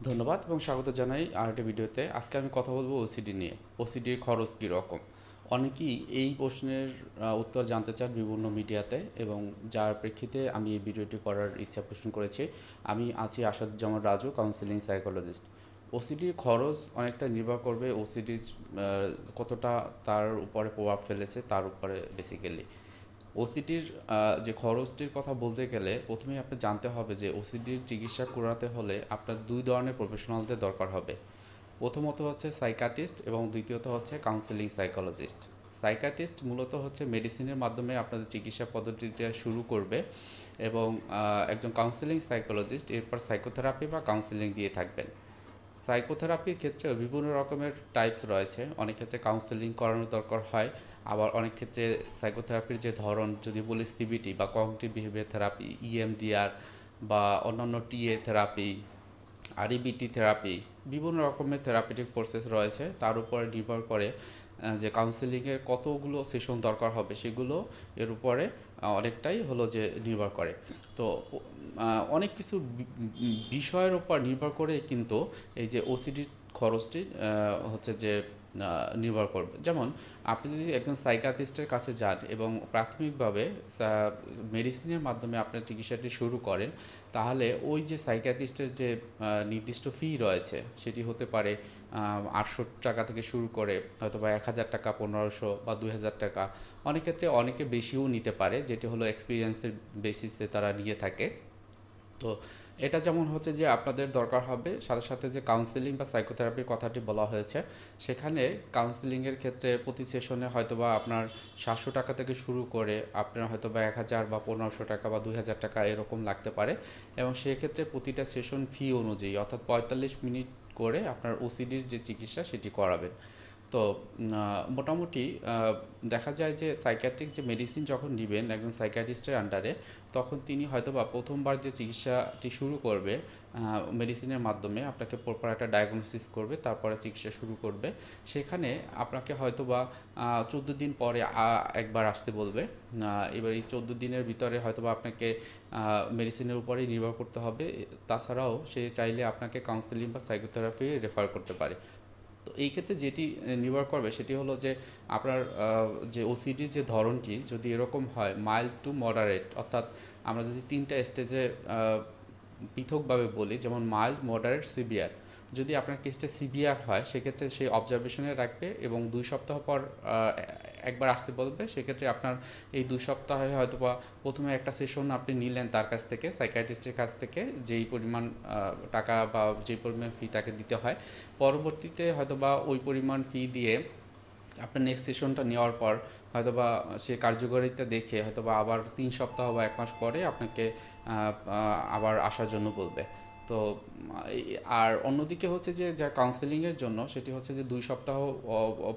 ধন্যবাদ এবং স্বাগত জানাই আরেকটা ভিডিওতে। আজকে আমি কথা বলবো ওসিডি নিয়ে। ওসিডির খরচ কীরকম? অনেকেই এই প্রশ্নের উত্তর জানতে চান বিভিন্ন মিডিয়াতে, এবং যার প্রেক্ষিতে আমি এই ভিডিওটি করার ইচ্ছা পোষণ করেছি। আমি আছি আসাদুজ্জামান রাজু, কাউন্সিলিং সাইকোলজিস্ট। ওসিডির খরচ অনেকটা নির্ভর করবে ওসিডির কতটা তার উপরে প্রভাব ফেলেছে তার উপরে বেসিক্যালি। ওসিডির যে খরচটির কথা বলতে গেলে প্রথমেই আপনি জানতে হবে যে ওসিডির চিকিৎসা করাতে হলে আপনার দুই ধরনের প্রফেশনালদের দরকার হবে। প্রথমত হচ্ছে সাইকাটিস্ট এবং দ্বিতীয়ত হচ্ছে কাউন্সিলিং সাইকোলজিস্ট। সাইকাটিস্ট মূলত হচ্ছে মেডিসিনের মাধ্যমে আপনাদের চিকিৎসা পদ্ধতিটা শুরু করবে, এবং একজন কাউন্সিলিং সাইকোলজিস্ট এরপর সাইকোথেরাপি বা কাউন্সিলিং দিয়ে থাকবেন। সাইকোথেরাপির ক্ষেত্রেও বিভিন্ন রকমের টাইপস রয়েছে। অনেক ক্ষেত্রে কাউন্সেলিং করানোর দরকার হয়, আবার অনেক ক্ষেত্রে সাইকোথেরাপির যে ধরন যদি বলি সিবিটি বা কগনিটিভ বিহেভিয়ার থেরাপি, ইএমডিআর বা অন্যান্য টিএ থেরাপি, আরইবিটি থেরাপি, বিভিন্ন রকমের থেরাপিউটিক প্রসেস রয়েছে। তার উপরে নির্ভর করে যে কাউন্সেলিংয়ের কতগুলো সেশন দরকার হবে সেগুলো এর উপরে অনেকটাই হলো যে নির্ভর করে। তো অনেক কিছু বিষয়ের উপর নির্ভর করে কিন্তু এই যে ওসিডির খরচটি হচ্ছে যে নির্ভর করবে। যেমন আপনি যদি একজন সাইকিয়াট্রিস্টের কাছে যান এবং প্রাথমিকভাবে মেডিসিনের মাধ্যমে আপনার চিকিৎসাটি শুরু করেন, তাহলে ওই যে সাইকিয়াট্রিস্টের যে নির্দিষ্ট ফি রয়েছে সেটি হতে পারে 800 টাকা থেকে শুরু করে হয়তো বা 1000 টাকা, 1500 বা 2000 টাকা। অনেক ক্ষেত্রে অনেকে বেশিও নিতে পারে, যেটি হলো এক্সপিরিয়েন্সের বেসিসে তারা নিয়ে থাকে। তো এটা যেমন হচ্ছে যে আপনাদের দরকার হবে, সাথে সাথে যে কাউন্সেলিং বা সাইকোথেরাপির কথাটি বলা হয়েছে, সেখানে কাউন্সেলিংয়ের ক্ষেত্রে প্রতি সেশনে হয়তোবা আপনার 700 টাকা থেকে শুরু করে আপনার হয়তোবা 1000 বা 1500 টাকা বা 2000 টাকা এরকম লাগতে পারে। এবং সেক্ষেত্রে প্রতিটা সেশন ফি অনুযায়ী অর্থাৎ 45 মিনিট করে আপনার ওসিডির যে চিকিৎসা সেটি করাবেন। তো মোটামুটি দেখা যায় যে সাইকিয়াট্রিক যে মেডিসিন যখন নেবেন একজন সাইকিয়াট্রিস্টের আন্ডারে, তখন তিনি হয়তোবা প্রথমবার যে চিকিৎসাটি শুরু করবে মেডিসিনের মাধ্যমে আপনাকে প্রপার একটা ডায়াগনোসিস করবে, তারপরে চিকিৎসা শুরু করবে। সেখানে আপনাকে হয়তোবা 14 দিন পরে একবার আসতে বলবে। এবার এই 14 দিনের ভিতরে হয়তোবা আপনাকে মেডিসিনের উপরেই নির্ভর করতে হবে। তাছাড়াও সে চাইলে আপনাকে কাউন্সেলিং বা সাইকোথেরাপি রেফার করতে পারে। তো এই ক্ষেত্রে যেটি নির্ভর করবে সেটি হলো যে আপনার যে ওসিডির যে ধরনটি যদি এরকম হয় মাইল্ড টু মডারেট, অর্থাৎ আমরা যদি তিনটা স্টেজে পৃথকভাবে বলি, যেমন মাইল্ড, মডারেট, সিভিয়ার। যদি আপনার কেসটা সিভিয়ার হয় সেক্ষেত্রে সেই অবজারভেশনে রাখবে এবং 2 সপ্তাহ পর একবার আসতে বলবে। সেক্ষেত্রে আপনার এই 2 সপ্তাহে হয়তো বা প্রথমে একটা সেশন আপনি নিলেন তার কাছ থেকে, সাইকিয়াট্রিস্টের কাছ থেকে, যেই পরিমাণ টাকা বা যেই পরিমাণ ফি তাকে দিতে হয়। পরবর্তীতে হয়তোবা ওই পরিমাণ ফি দিয়ে আপনার নেক্সট সেশনটা নেওয়ার পর হয়তোবা সে কার্যকারিতা দেখে হয়তোবা আবার 3 সপ্তাহ বা 1 মাস পরে আপনাকে আবার আসার জন্য বলবে। তো আর অন্যদিকে হচ্ছে যে যা কাউন্সেলিংয়ের জন্য সেটি হচ্ছে যে 2 সপ্তাহ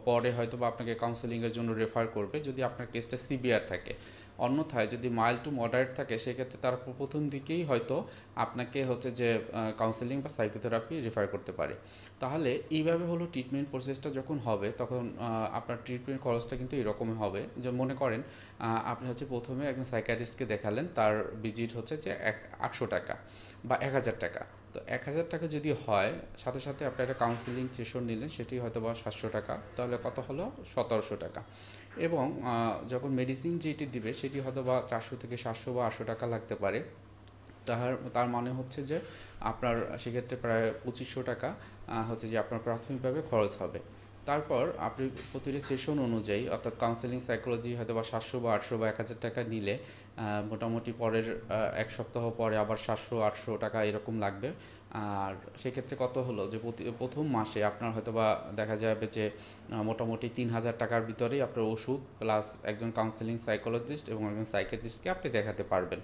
পরে হয়তোবা আপনাকে কাউন্সেলিংয়ের জন্য রেফার করবে যদি আপনার কেসটা সিভিয়ার থাকে। অন্যথায় যদি মাইল্ড টু মডারেট থাকে সেক্ষেত্রে তারা প্রথম দিকেই হয়তো আপনাকে হচ্ছে যে কাউন্সেলিং বা সাইকোথেরাপি রেফার করতে পারে। তাহলে এইভাবে হলো ট্রিটমেন্ট প্রসেসটা যখন হবে তখন আপনার ট্রিটমেন্ট খরচটা কিন্তু এরকমই হবে। যে মনে করেন আপনি হচ্ছে প্রথমে একজন সাইকিয়াট্রিস্টকে দেখালেন, তার ভিজিট হচ্ছে যে 800 টাকা বা 1000 টাকা। তো 1000 টাকা যদি হয়, সাথে সাথে আপনি একটা কাউন্সিলিং সেশন নিলেন, সেটি হয়তো বা 700 টাকা, তাহলে কত হলো 1700 টাকা। এবং যখন মেডিসিন যেটি দিবে সেটি হয়তো বা 400 থেকে 700 বা 800 টাকা লাগতে পারে। তার মানে হচ্ছে যে আপনার সেক্ষেত্রে প্রায় 2500 টাকা হচ্ছে যে আপনার প্রাথমিকভাবে খরচ হবে। তারপর আপনি প্রতিটা সেশন অনুযায়ী অর্থাৎ কাউন্সেলিং সাইকোলজি হয়তো বা 700 বা 800 বা 1000 টাকা নিলে মোটামুটি পরের 1 সপ্তাহ পরে আবার 700-800 টাকা এরকম লাগবে। আর সেক্ষেত্রে কত হলো যে প্রথম মাসে আপনার হয়তো বা দেখা যাবে যে মোটামুটি 3000 টাকার ভিতরেই আপনার ওষুধ প্লাস একজন কাউন্সেলিং সাইকোলজিস্ট এবং একজন সাইকিয়াট্রিস্টকে আপনি দেখাতে পারবেন,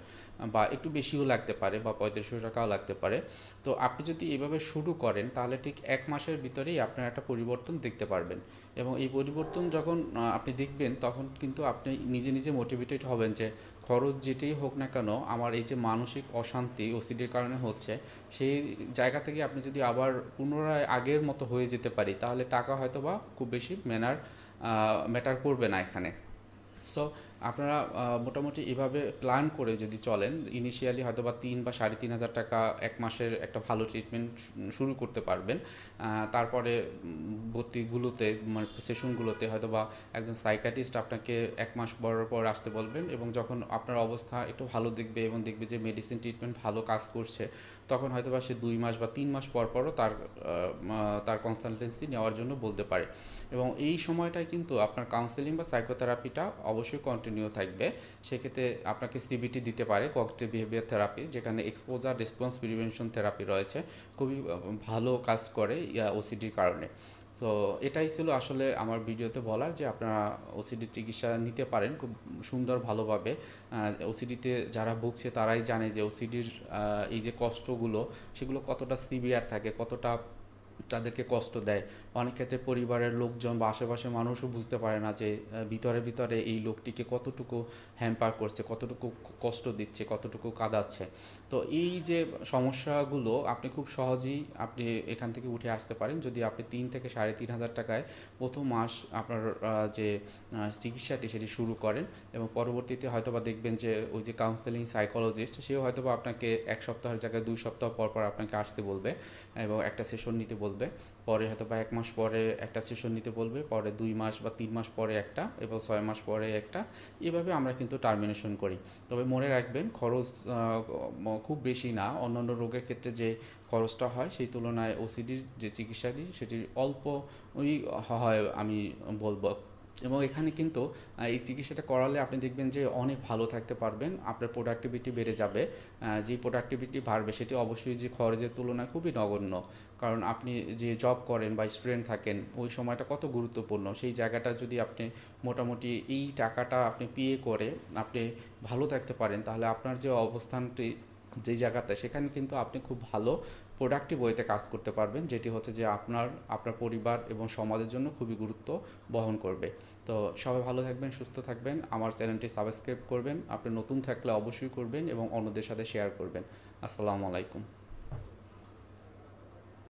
বা একটু বেশিও লাগতে পারে বা 3500 টাকাও লাগতে পারে। তো আপনি যদি এভাবে শুরু করেন তাহলে ঠিক 1 মাসের ভিতরেই আপনার একটা পরিবর্তন দেখতে পারবেন। এবং এই পরিবর্তন যখন আপনি দেখবেন তখন কিন্তু আপনি নিজে নিজে মোটিভেটেড হবেন যে খরচ যেটাই হোক না কেন আমার এই যে মানসিক অশান্তি ওসিডির কারণে হচ্ছে, সেই জায়গা থেকে আপনি যদি আবার পুনরায় আগের মতো হয়ে যেতে পারি তাহলে টাকা হয়তো বা খুব বেশি ম্যাটার করবে না এখানে। সো আপনারা মোটামুটি এভাবে প্ল্যান করে যদি চলেন, ইনিশিয়ালি হয়তো বা 3 বা 3,500 টাকা এক মাসের একটা ভালো ট্রিটমেন্ট শুরু করতে পারবেন। তারপরে ভর্তিগুলোতে মানে সেশনগুলোতে হয়তো বা একজন সাইকিয়াট্রিস্ট আপনাকে 1 মাস পর আসতে বলবেন, এবং যখন আপনার অবস্থা একটু ভালো দেখবে এবং দেখবে যে মেডিসিন ট্রিটমেন্ট ভালো কাজ করছে, তখন হয়তো বা সে 2 মাস বা 3 মাস পরও তার কনসালটেন্সি নেওয়ার জন্য বলতে পারে। এবং এই সময়টায় কিন্তু আপনার কাউন্সেলিং বা সাইকোথেরাপিটা অবশ্যই কন্টিনিউ থাকবে। সেক্ষেত্রে আপনাকে সিবিটি দিতে পারে, কগনিটিভ বিহেভিয়ার থেরাপি, যেখানে এক্সপোজার রেসপন্স প্রিভেনশন থেরাপি রয়েছে, খুবই ভালো কাজ করে ওসিডির কারণে। তো এটাই ছিল আসলে আমার ভিডিওতে বলার, যে আপনারা ওসিডির চিকিৎসা নিতে পারেন খুব সুন্দর ভালোভাবে। ওসিডিতে যারা ভুগছে তারাই জানে যে ওসিডির এই যে কষ্টগুলো, সেগুলো কতটা সিভিয়ার থাকে, কতটা তাদেরকে কষ্ট দেয়। অনেক ক্ষেত্রে পরিবারের লোকজন বা আশেপাশের মানুষও বুঝতে পারে না যে ভিতরে ভিতরে এই লোকটিকে কতটুকু হ্যাম্পার করছে, কতটুকু কষ্ট দিচ্ছে, কতটুকু কাঁদাচ্ছে। তো এই যে সমস্যাগুলো আপনি খুব সহজেই আপনি এখান থেকে উঠে আসতে পারেন যদি আপনি 3 থেকে 3,500 টাকায় প্রথম মাস আপনার যে চিকিৎসাটি সেটি শুরু করেন, এবং পরবর্তীতে হয়তোবা দেখবেন যে ওই যে কাউন্সেলিং সাইকোলজিস্ট সেও হয়তোবা আপনাকে 1 সপ্তাহের জায়গায় 2 সপ্তাহ পর আপনাকে আসতে বলবে এবং একটা সেশন নিতে বলবে। পরে হয়তো বা 1 মাস পরে একটা সেশন নিতে বলবে, পরে 2 মাস বা 3 মাস পরে একটা, এবং 6 মাস পরে একটা। এভাবে আমরা কিন্তু টার্মিনেশন করি। তবে মনে রাখবেন, খরচ খুব বেশি না। অন্যান্য রোগের ক্ষেত্রে যে খরচটা হয় সেই তুলনায় ওসিডির যে চিকিৎসাটি সেটি অল্পই হয় আমি বলবো। এবং এখানে কিন্তু এই চিকিৎসাটা করালে আপনি দেখবেন যে অনেক ভালো থাকতে পারবেন, আপনার প্রোডাক্টিভিটি বেড়ে যাবে। যে প্রোডাক্টিভিটি বাড়বে সেটি অবশ্যই যে খরচের তুলনায় খুবই নগণ্য। কারণ আপনি যে জব করেন বা স্টুডেন্ট থাকেন, ওই সময়টা কত গুরুত্বপূর্ণ, সেই জায়গাটা যদি আপনি মোটামুটি এই টাকাটা আপনি পিএ করে আপনি ভালো থাকতে পারেন, তাহলে আপনার যে অবস্থানটি যেই জায়গাতে, সেখানে কিন্তু আপনি খুব ভালো প্রোডাক্টিভ ওয়েতে কাজ করতে পারবেন, যেটি হচ্ছে যে আপনার পরিবার এবং সমাজের জন্য খুবই গুরুত্ব বহন করবে। তো সবাই ভালো থাকবেন, সুস্থ থাকবেন, আমার চ্যানেলটি সাবস্ক্রাইব করবেন, আপনি নতুন থাকলে অবশ্যই করবেন এবং অন্যদের সাথে শেয়ার করবেন। আসসালামু আলাইকুম।